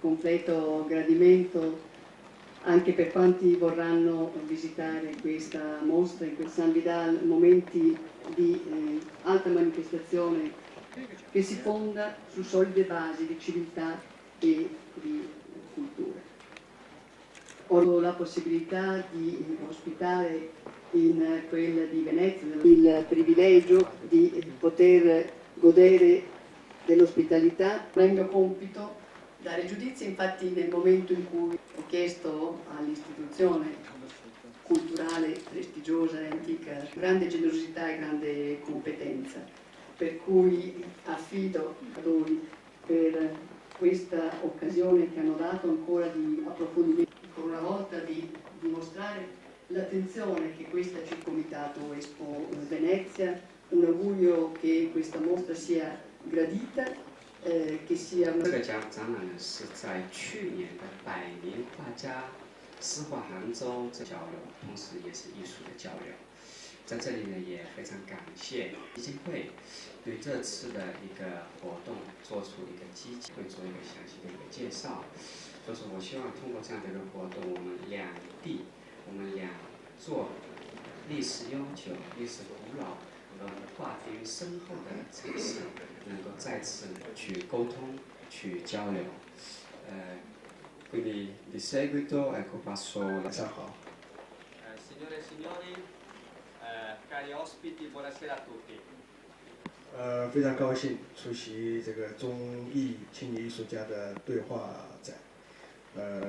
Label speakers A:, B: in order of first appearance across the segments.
A: completo gradimento anche per quanti vorranno visitare questa mostra in cui San Vidal, momenti di alta manifestazione che si fonda su solide basi di civiltà e di cultura. Ho la possibilità di ospitare in quella di Venezia il privilegio di poter godere dell'ospitalità. È il mio compito dare giudizi, infatti nel momento in cui ho chiesto all'istituzione culturale prestigiosa e antica grande generosità e grande competenza, per cui affido a voi per questa occasione che hanno dato ancora di approfondimento, ancora una volta di dimostrare l'attenzione che questa circomitato Expo Venezia, un augurio che questa mostra sia gradita, che sia
B: 这个展览呢是在去年的100年画家诗画杭州这交流，同时也是艺术的交流。在这里呢，也非常感谢基金会对这次的一个活动做出一个积极，会做一个详细的一个介绍。所以说我希望通过这样的一个活动，我们两地，我们两座历史悠久、历史古老、文化底蕴深厚的城市，能够再次去沟通、去交流。Quindi di seguito ecco passo la
C: Signore e signori, cari ospiti, buonasera a tutti.
D: 非常高兴出席这个中艺青年艺术家的对话展。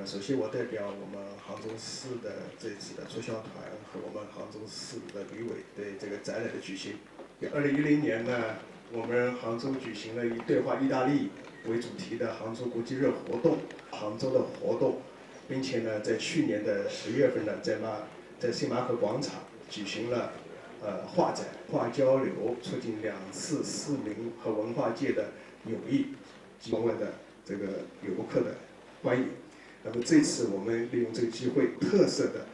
D: 首先我代表我们杭州市的这次的促销团和我们杭州市的旅委对这个展览的举行。2010年呢，我们杭州举行了以对话意大利为主题的杭州国际日活动，杭州的活动，并且呢，在去年的10月份呢，在圣马可广场举行了画展、画交流，促进两市市民和文化界的友谊，及我们的这个游客的欢迎。那么这次我们利用这个机会，特色的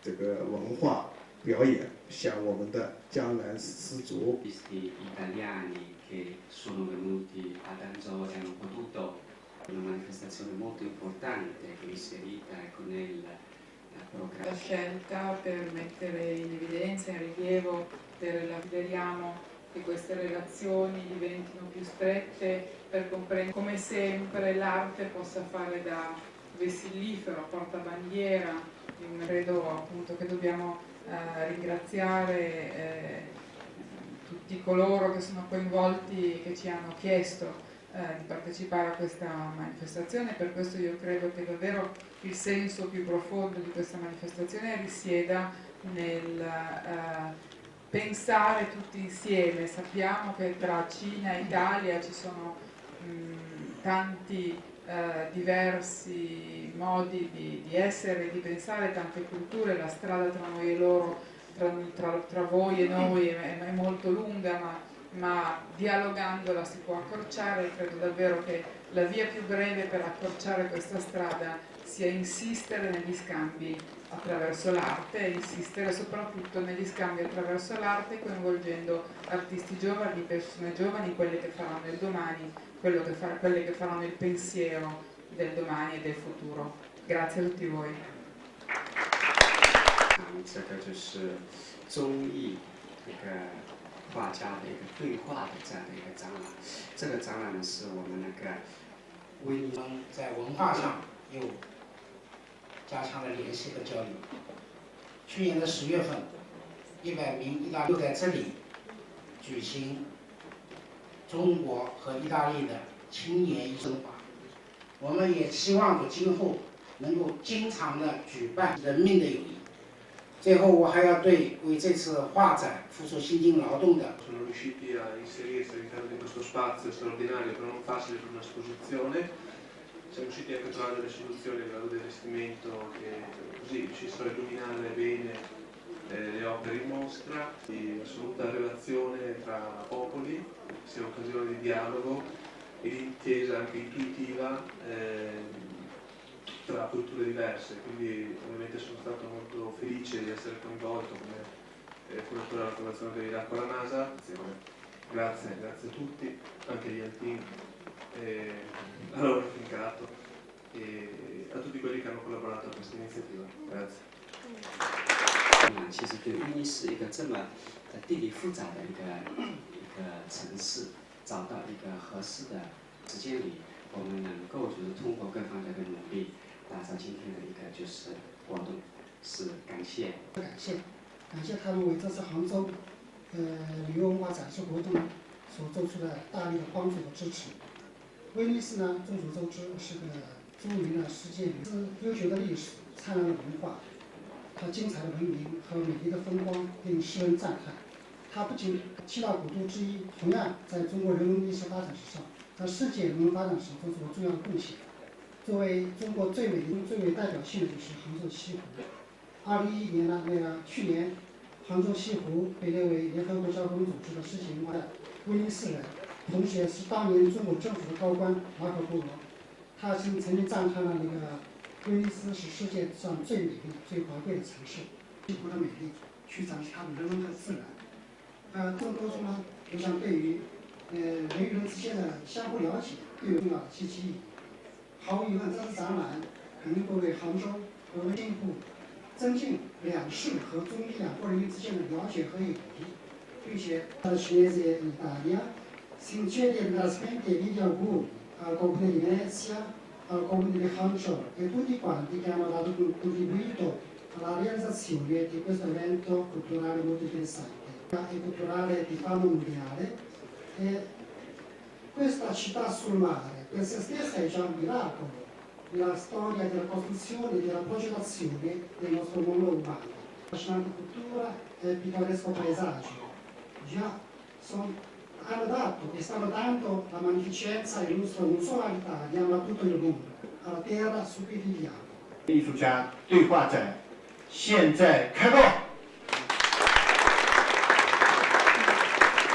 D: 这个文化表演，向我们的江南丝竹。
B: Italiani che sono venuti ad Anzio e hanno potuto una manifestazione molto importante che è inserita nel programma.
E: La scelta per mettere in evidenza, in rilievo, speriamo che queste relazioni diventino più strette per comprendere come sempre l'arte possa fare da vessillifero, portabandiera. Credo appunto che dobbiamo ringraziare tutti coloro che sono coinvolti, che ci hanno chiesto di partecipare a questa manifestazione. Per questo io credo che davvero il senso più profondo di questa manifestazione risieda nel pensare tutti insieme. Sappiamo che tra Cina e Italia ci sono tanti diversi modi di essere e di pensare, tante culture, la strada tra noi e loro, tra voi e noi è molto lunga, ma dialogandola si può accorciare. Credo davvero che la via più breve per accorciare questa strada sia insistere negli scambi attraverso l'arte e insistere soprattutto negli scambi attraverso l'arte, coinvolgendo artisti giovani, persone giovani, quelle che faranno il domani, quelle che faranno il pensiero del domani e del futuro. Grazie a tutti voi.
B: 这个就是中艺一个画家的一个对话的这样的一个展览。这个展览呢，是我们那个威尼斯
F: 在文化上又加强了联系和交流。去年的10月份，100名意大利就在这里举行中国和意大利的青年艺术化。我们也期望着今后能够经常的举办人民的友谊。最后，我还要为这次画展付出辛勤劳动的。
G: Sono riusciti a inserirsi all'interno di questo spazio straordinario, però non facile per un'esposizione. Siamo riusciti anche a trovare delle soluzioni a livello del vestimento che così riuscissero a illuminare bene le opere in mostra, di assoluta relazione tra popoli, sia occasione di dialogo e di intesa anche intuitiva tra culture diverse, quindi ovviamente sono stato molto felice di essere coinvolto come curatore della Fondazione Galileo con la NASA. Grazie a tutti, anche agli Alpini. a Laura Fincato e a tutti quelli che hanno collaborato a questa iniziativa. Grazie.
B: 其实对威尼斯一个这么地理复杂的一个城市，找到一个合适的时间里，我们能够就是通过各方面的努力，打造今天的一个就是活动，是感谢。
H: 感谢他们为这次杭州旅游文化展示活动所做出的大力的帮助和支持。威尼斯呢，众所周知是个著名的世界悠久的历史、灿烂的文化。 它精彩的文明和美丽的风光令世人赞叹。它不仅7大古都之一，同样在中国人文历史发展史上，在世界人文发展史做出了重要的贡献。作为中国最美丽、最为代表性的就是杭州西湖。2011年呢，去年杭州西湖被列为联合国教科文组织的世界文化的威尼斯人，同时也是当年中国政府的高官马可波罗，他曾经赞叹了威尼斯是世界上最美丽、最华贵的城市，西湖的美丽，去展示它的人文和自然。这个过程呢，我想对于人与人之间的相互了解具有重要的积极意义。毫无疑问，这次展览肯定会为杭州和为西湖增进两市和中伊两国人民之间的了解和友谊，并且cinese in Italia si incede il trasferimento di video al comune di Venezia, al comune di Hangzhou e tutti quanti che hanno dato un contribuito alla realizzazione di questo evento culturale molto interessante e culturale di fama mondiale. E questa città sul mare per se stessa è già un miracolo nella storia della costruzione e della progettazione del nostro mondo urbano. Affascinante cultura e pittoresco paesaggio già hanno dato e stanno dando la magnificenza e lustro non solo all'Italia ma a tutto il mondo, alla terra su cui viviamo.
I: 艺术家对话展现在开播。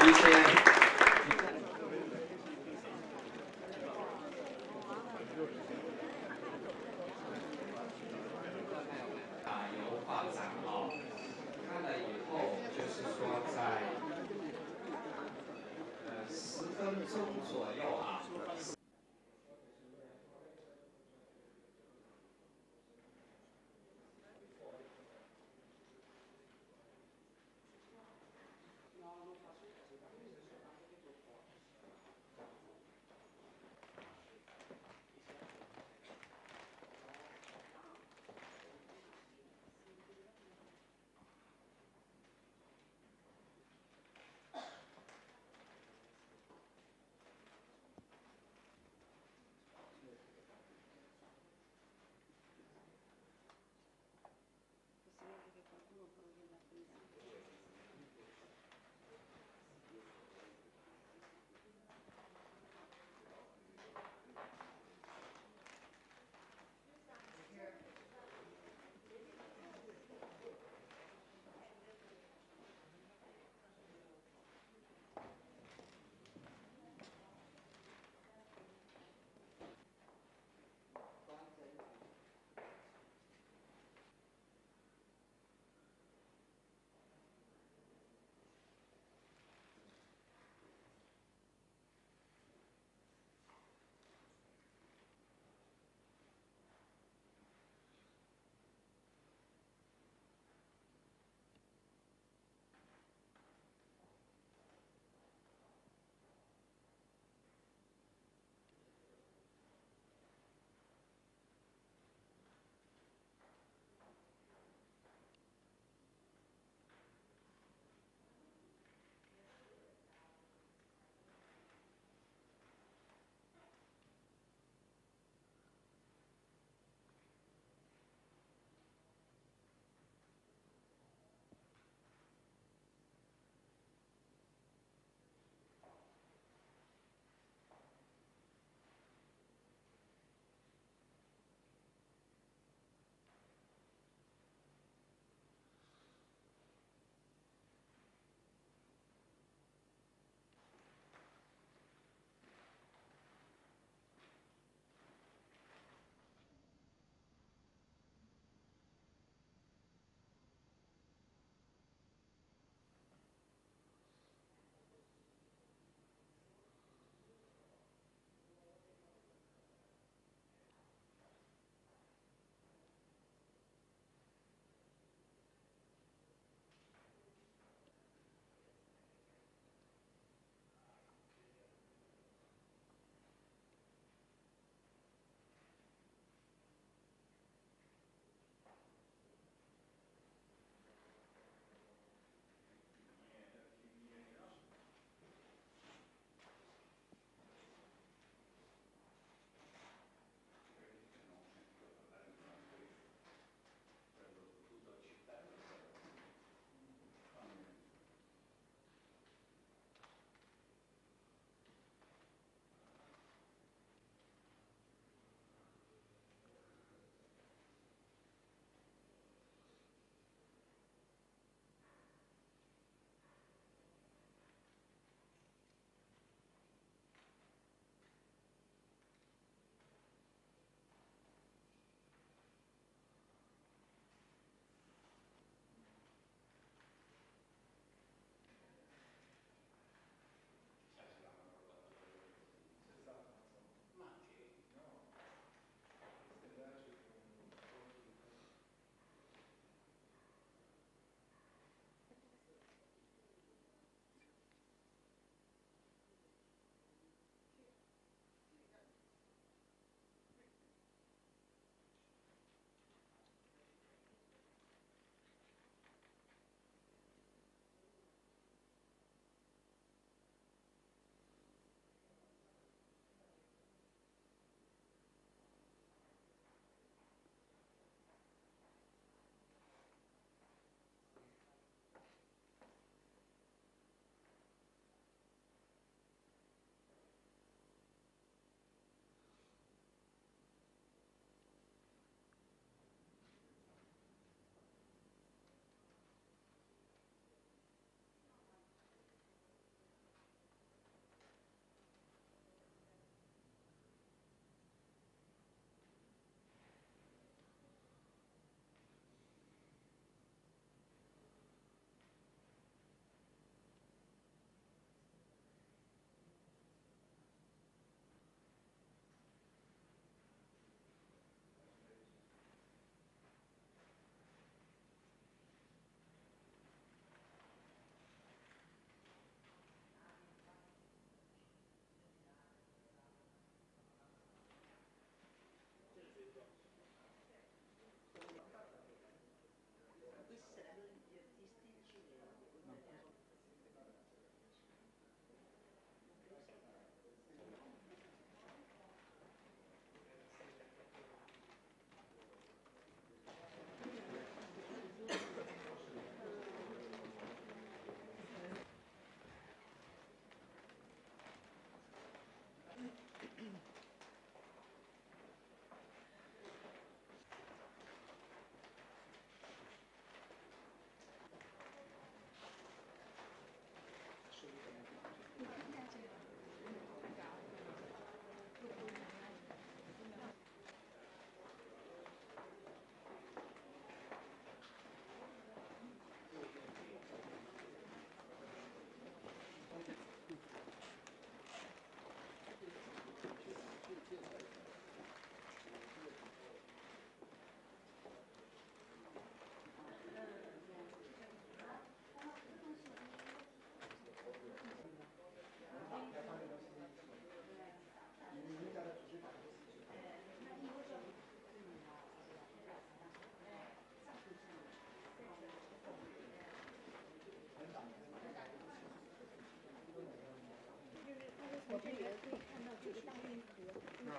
B: 一些。
C: 10分钟左右啊。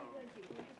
J: 个情况是